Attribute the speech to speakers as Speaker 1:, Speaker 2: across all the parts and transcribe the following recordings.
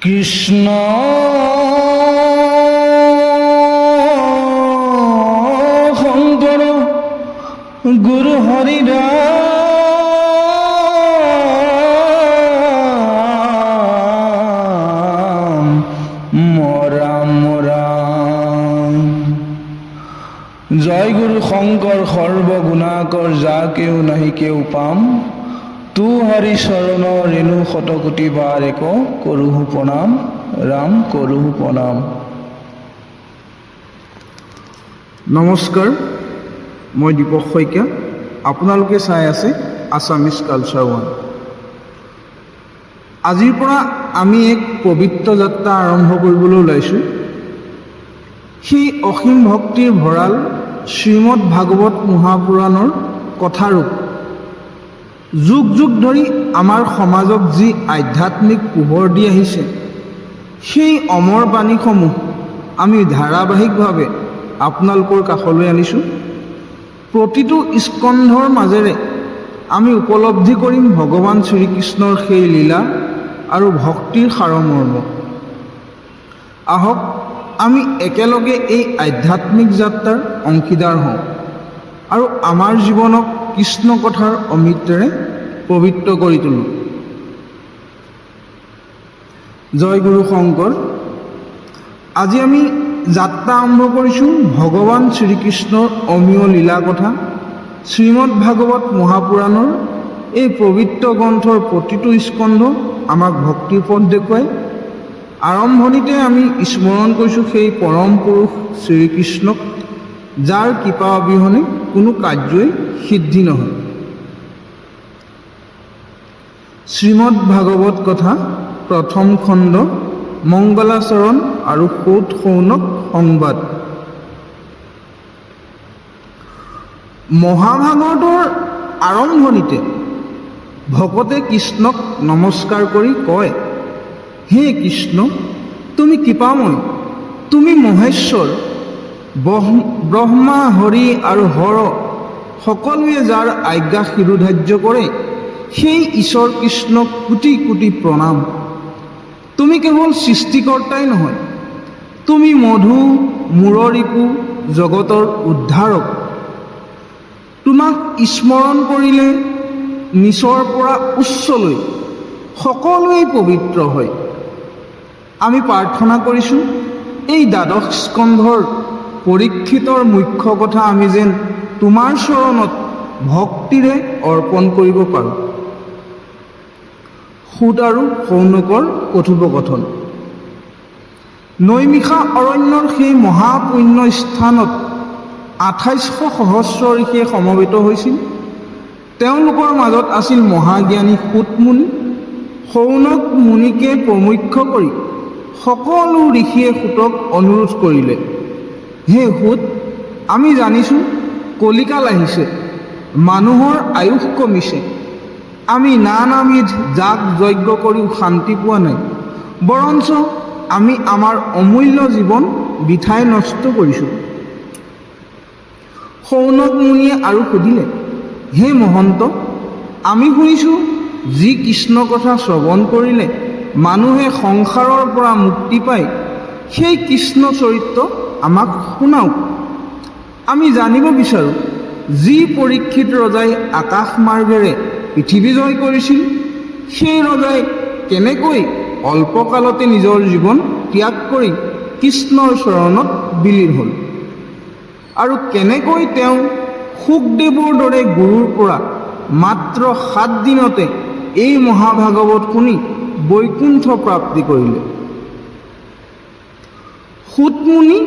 Speaker 1: কৃষ্ণ শঙ্কৰ গুৰু হৰি ৰাম ৰাম ৰাম। জয় গুৰু শংকৰ সৰ্বগুণাকৰ, যা কেও নাহি কেও পাম। তু হৰি চৰণ ৰেণু শতকোটি বাৰ এক, কৰোহো প্ৰণাম ৰাম কৰোহো প্ৰণাম। নমস্কাৰ, মই দীপক শইকীয়া। আপোনালোকে চাই আছে আছামিজ কালচাৰ ওৱান। আজিৰ পৰা আমি এক পবিত্ৰ যাত্ৰা আৰম্ভ কৰিবলৈ ওলাইছোঁ। সেই অসীম ভক্তিৰ ভঁৰাল শ্ৰীমদ ভাগৱত মহাপুৰাণৰ কথাৰূপ যুগ যুগ ধৰি আমাৰ সমাজক যি আধ্যাত্মিক পোহৰ দি আহিছে, সেই অমৰ বাণীসমূহ আমি ধাৰাবাহিকভাৱে আপোনালোকৰ কাষলৈ আনিছোঁ। প্ৰতিটো স্কন্ধৰ মাজেৰে আমি উপলব্ধি কৰিম ভগৱান শ্ৰীকৃষ্ণৰ সেই লীলা আৰু ভক্তিৰ সাৰমৰ্ম। আহক আমি একেলগে এই আধ্যাত্মিক যাত্ৰাৰ অংশীদাৰ হওঁ আৰু আমাৰ জীৱনক কৃষ্ণ কথাৰ অমৃতেৰে পবিত্ৰ কৰি তোলোঁ। জয় গুৰু শংকৰ। আজি আমি যাত্ৰা আৰম্ভ কৰিছোঁ ভগৱান শ্ৰীকৃষ্ণৰ অমীয় লীলা কথা। শ্ৰীমদ ভাগৱত মহাপুৰাণৰ এই পবিত্ৰ গ্ৰন্থৰ প্ৰতিটো স্কন্ধ আমাক ভক্তিৰ পথ দেখুৱাই। আৰম্ভণিতে আমি স্মৰণ কৰিছোঁ সেই পৰম পুৰুষ শ্ৰীকৃষ্ণক, যাৰ কৃপা অবিহনে কোনো কাৰ্যই সিদ্ধি নহয়। শ্ৰীমদ ভাগৱত কথা প্ৰথম খণ্ড, মংগলাচৰণ আৰু সৌত শৌনক সংবাদ। মহাভাগৱতৰ আৰম্ভণিতে ভকতে কৃষ্ণক নমস্কাৰ কৰি কয়, হে কৃষ্ণ, তুমি কৃপাময়, তুমি মহেশ্বৰ, ব্ৰহ্মা, হৰি আৰু হৰ সকলোৱে যাৰ আজ্ঞা শিৰোধাৰ্য কৰে, সেই ঈশ্বৰ কৃষ্ণক কোটি কোটি প্ৰণাম। তুমি কেৱল সৃষ্টিকৰ্তাই নহয়, তুমি মধু মূৰৰিপু, জগতৰ উদ্ধাৰক। তোমাক স্মৰণ কৰিলে নিচৰ পৰা উচ্চলৈ সকলোৱেই পবিত্ৰ হয়। আমি প্ৰাৰ্থনা কৰিছোঁ এই দ্বাদশ স্কন্ধৰ পৰীক্ষিতৰ মুখ্য কথা আমি যেন তোমাৰ চৰণত ভক্তিৰে অৰ্পণ কৰিব পাৰোঁ। সূত আৰু শৌনকৰ কথোপকথন। নৈমিষা অৰণ্যৰ সেই মহাপুণ্য স্থানত 2800 সহস্ৰ ঋষিয়ে সমবেত হৈছিল। তেওঁলোকৰ মাজত আছিল মহাজ্ঞানী সূত মুনি। শৌনক মুনিকে প্ৰমুখ্য কৰি সকলো ঋষিয়ে সূতক অনুৰোধ কৰিলে, হে সূত, আমি জানিছোঁ কলিকাল আহিছে, মানুহৰ আয়ুস কমিছে। আমি নানাবিধ যাগ যজ্ঞ কৰিও শান্তি পোৱা নাই, বৰঞ্চ আমি আমাৰ অমূল্য জীৱন বৃথাই নষ্ট কৰিছোঁ। শৌনক মুনিয়ে আৰু সুধিলে, হে মহন্ত, আমি শুনিছোঁ যি কৃষ্ণ কথা শ্ৰৱণ কৰিলে মানুহে সংসাৰৰ পৰা মুক্তি পায়, সেই কৃষ্ণ চৰিত্ৰ আমাক শুনাওক। আমি জানিব বিচাৰোঁ, যি পৰীক্ষিত ৰজাই আকাশ মাৰ্গেৰে পৃথিৱী জয় কৰিছিল, সেই ৰজাই কেনেকৈ অল্পকালতে নিজৰ জীৱন ত্যাগ কৰি কৃষ্ণৰ চৰণত বিলীন হ'ল, আৰু কেনেকৈ তেওঁ শুকদেৱৰ দৰে গুৰুৰ পৰা মাত্ৰ 7 দিনতে এই মহাভাগৱত শুনি বৈকুণ্ঠ প্ৰাপ্তি কৰিলে। সূত মুনি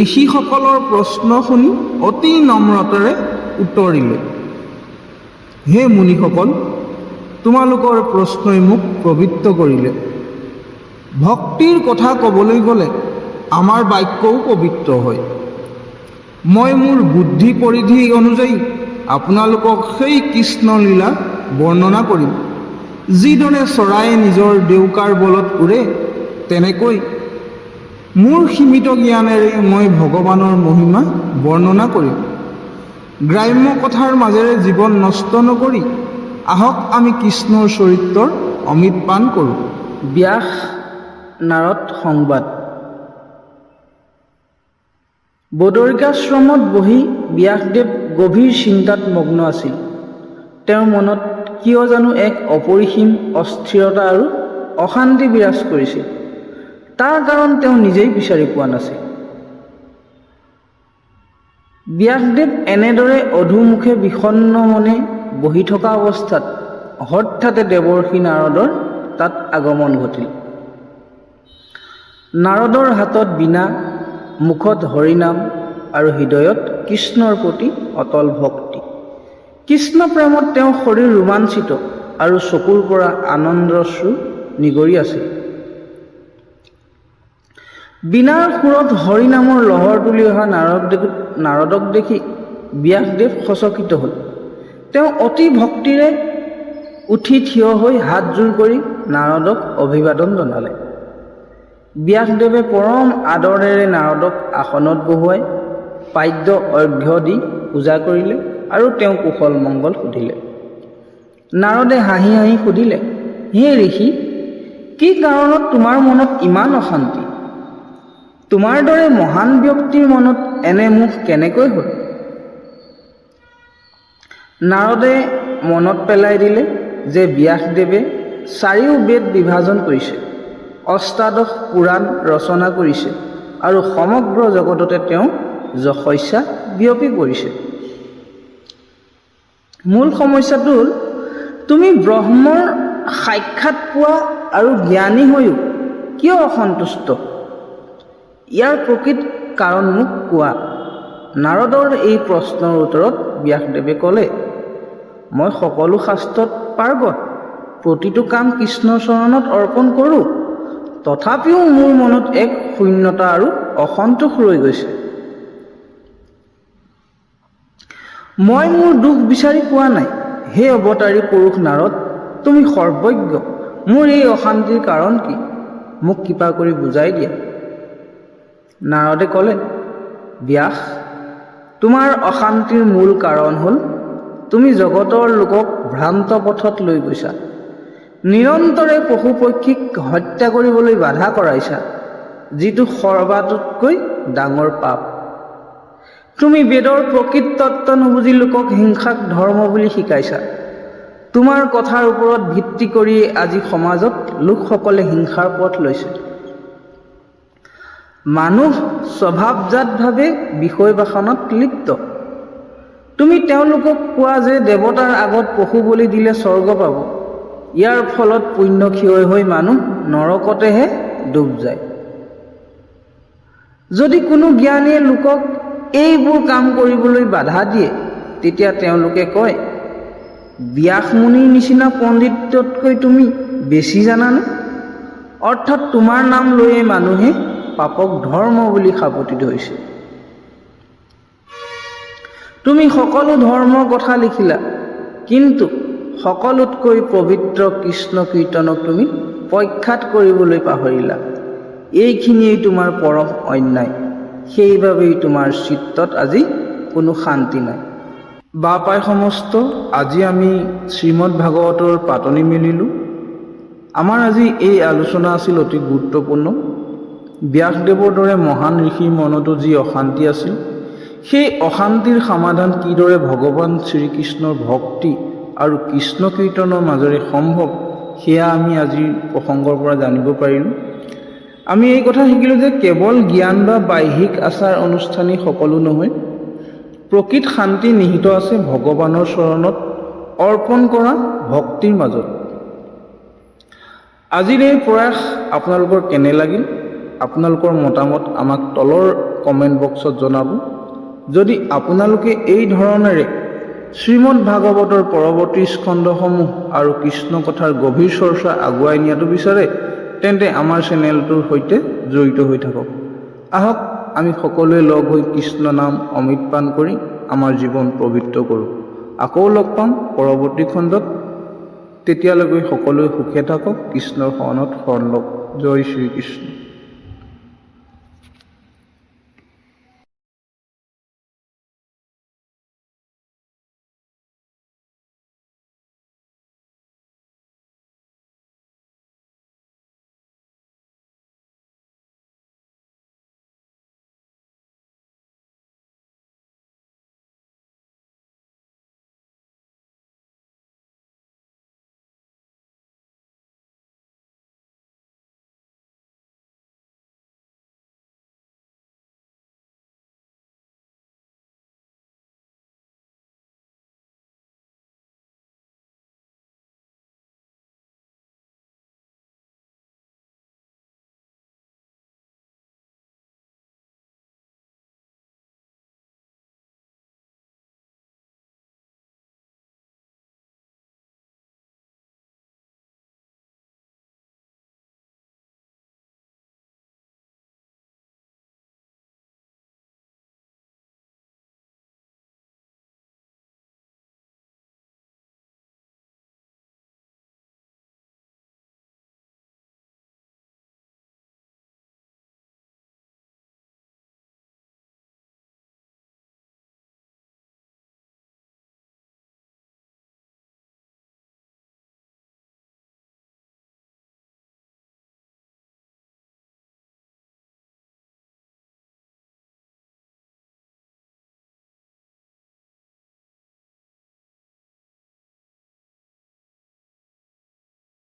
Speaker 1: ঋষিসকলৰ প্ৰশ্ন শুনি অতি নম্ৰতাৰে উত্তৰ দিলে, হে মুনিসকল, তোমালোকৰ প্ৰশ্নই মোক পবিত্ৰ কৰিলে। ভক্তিৰ কথা ক'বলৈ গ'লে আমাৰ বাক্যও পবিত্ৰ হয়। মই মোৰ বুদ্ধি পৰিধি অনুযায়ী আপোনালোকক সেই কৃষ্ণলীলা বৰ্ণনা কৰিম। যিদৰে চৰায়ে নিজৰ ডেউকাৰ বলত উৰে, তেনেকৈ মোৰ সীমিত জ্ঞানেৰে মই ভগৱানৰ মহিমা বৰ্ণনা কৰিম। গ্ৰাম্য কথাৰ মাজেৰে জীৱন নষ্ট নকৰি আহক আমি কৃষ্ণৰ চৰিত্ৰৰ অমৃত পান কৰোঁ। ব্যাস
Speaker 2: নাৰদ সংবাদ। বদৰিকাশ্ৰমত বহি ব্যাসদেৱ গভীৰ চিন্তাত মগ্ন আছিল। তেওঁৰ মনত কিয় জানো এক অপৰিসীম অস্থিৰতা আৰু অশান্তি বিৰাজ কৰিছিল। তাৰ কাৰণ তেওঁ নিজেই বিচাৰি পোৱা নাছিল। ব্যাসদেৱ এনেদৰে অধোমুখে বিষণ্ণ মনে বহি থকা অৱস্থাত হঠাতে দেৱৰ্ষি নাৰদৰ তাত আগমন ঘটিল। নাৰদৰ হাতত বীণা, মুখত হৰিনাম আৰু হৃদয়ত কৃষ্ণৰ প্ৰতি অটল ভক্তি। কৃষ্ণ প্ৰেমত তেওঁৰ শৰীৰ ৰোমাঞ্চিত আৰু চকুৰ পৰা আনন্দশ্ৰু নিগৰি আছিল। বীণাৰ সুৰত হৰিনামৰ লহৰ তুলি অহা নাৰদক দেখি ব্যাসদেৱ সচকিত হ'ল। তেওঁ অতি ভক্তিৰে উঠি থিয় হৈ হাতজোৰ কৰি নাৰদক অভিবাদন জনালে। ব্যাসদেৱে পৰম আদৰেৰে নাৰদক আসনত বহুৱাই পাদ্য অৰ্ঘ্য দি পূজা কৰিলে আৰু তেওঁ কুশল মংগল সুধিলে। নাৰদে হাঁহি হাঁহি সুধিলে, হে ঋষি, কি কাৰণত তোমাৰ মনত ইমান অশান্তি? তোমাৰ দৰে মহান ব্যক্তিৰ মনত এনে মোহ কেনেকৈ হ'ল? নাৰদে মনত পেলাই দিলে যে ব্যাসদেৱে 4 বেদ বিভাজন কৰিছে, অষ্টাদশ পুৰাণ ৰচনা কৰিছে আৰু সমগ্ৰ জগততে তেওঁ যশস্যা বিয়পি পৰিছে। মূল সমস্যাটো হ'ল তুমি ব্ৰহ্মৰ সাক্ষাৎ পোৱা আৰু জ্ঞানী হৈও কিয় অসন্তুষ্ট? ইয়াৰ প্ৰকৃত কাৰণ মোক কোৱা। নাৰদৰ এই প্ৰশ্নৰ উত্তৰত ব্যাসদেৱে ক'লে, মই সকলো শাস্ত্ৰত পাৰ্গত, প্ৰতিটো কাম কৃষ্ণৰ চৰণত অৰ্পণ কৰোঁ, তথাপিও মোৰ মনত এক শূন্যতা আৰু অসন্তোষ ৰৈ গৈছে। মই মোৰ দুখ বিচাৰি পোৱা নাই। হে অৱতাৰী পুৰুষ নাৰদ, তুমি সৰ্বজ্ঞ, মোৰ এই অশান্তিৰ কাৰণ কি? মোক কৃপা কৰি বুজাই দিয়া। নাৰদে ক'লে, ব্যাস, তোমাৰ অশান্তিৰ মূল কাৰণ হ'ল তুমি জগতৰ লোকক ভ্ৰান্ত পথত লৈ গৈছা, নিৰন্তৰে পশু পক্ষীক হত্যা কৰিবলৈ বাধা কৰাইছা, যিটো সৰ্বাতকৈ ডাঙৰ পাপ। তুমি বেদৰ প্ৰকৃত তত্ত্ব নুবুজি লোকক হিংসাক ধৰ্ম বুলি শিকাইছা। তোমাৰ কথাৰ ওপৰত ভিত্তি কৰি আজি সমাজত লোকসকলে হিংসাৰ পথ লৈছে। মানুহ স্বভাৱজাতভাৱে বিষয় বাসনত লিপ্ত। তুমি তেওঁলোকক কোৱা যে দেৱতাৰ আগত পশু বলি দিলে স্বৰ্গ পাব। ইয়াৰ ফলত পুণ্য ক্ষয় হৈ মানুহ নৰকতেহে ডুব যায়। যদি কোনো জ্ঞানীয়ে লোকক এইবোৰ কাম কৰিবলৈ বাধা দিয়ে, তেতিয়া তেওঁলোকে কয়, ব্যাসমুনিৰ নিচিনা পণ্ডিততকৈ তুমি বেছি জানানে? অৰ্থাৎ তোমাৰ নাম লৈয়ে মানুহে পাপক ধৰ্ম বুলি সাৱটি ধৰিছে। তুমি সকলো ধৰ্মৰ কথা লিখিলা, কিন্তু সকলোতকৈ পবিত্ৰ কৃষ্ণ কীৰ্তনক তুমি প্ৰখ্যাত কৰিবলৈ পাহৰিলা। এইখিনিয়েই তোমাৰ পৰম অন্যায়। সেইবাবেই তোমাৰ চিত্তত আজি কোনো শান্তি নাই। বাপাই সমস্ত, আজি আমি শ্ৰীমদ ভাগৱতৰ পাতনি মেলিলোঁ। আমাৰ আজি এই আলোচনা আছিল অতি গুৰুত্বপূৰ্ণ। ব্যাসদেৱৰ দৰে মহান ঋষিৰ মনতো যি অশান্তি আছিল, সেই অশান্তিৰ সমাধান কিদৰে ভগৱান শ্ৰীকৃষ্ণৰ ভক্তি আৰু কৃষ্ণ কীৰ্তনৰ মাজেৰে সম্ভৱ, সেয়া আমি আজিৰ প্ৰসংগৰ পৰা জানিব পাৰিলোঁ। আমি এই কথা শিকিলোঁ যে কেৱল জ্ঞান বা বাহ্যিক আচাৰ অনুষ্ঠানেই সকলো নহয়। প্ৰকৃত শান্তি নিহিত আছে ভগৱানৰ চৰণত অৰ্পণ কৰা ভক্তিৰ মাজত। আজিৰ এই প্ৰয়াস আপোনালোকৰ কেনে লাগিল? আপোনালোকৰ মতামত আমাক তলৰ কমেণ্ট বক্সত জনাব। যদি আপোনালোকে এই ধৰণেৰে শ্ৰীমদ ভাগৱতৰ পৰৱৰ্তী স্কন্ধসমূহ আৰু কৃষ্ণ কথাৰ গভীৰ চৰ্চা আগুৱাই নিয়াটো বিচাৰে, তেন্তে আমাৰ চেনেলটোৰ সৈতে জড়িত হৈ থাকক। আহক আমি সকলোৱে লগ হৈ কৃষ্ণ নাম অমৃত পান কৰি আমাৰ জীৱন পবিত্ৰ কৰোঁ। আকৌ লগ পাম পৰৱৰ্তী খণ্ডত। তেতিয়ালৈকে সকলোৱে সুখে থাকক, কৃষ্ণৰ শৰণত শৰণ লওক। জয় শ্ৰীকৃষ্ণ।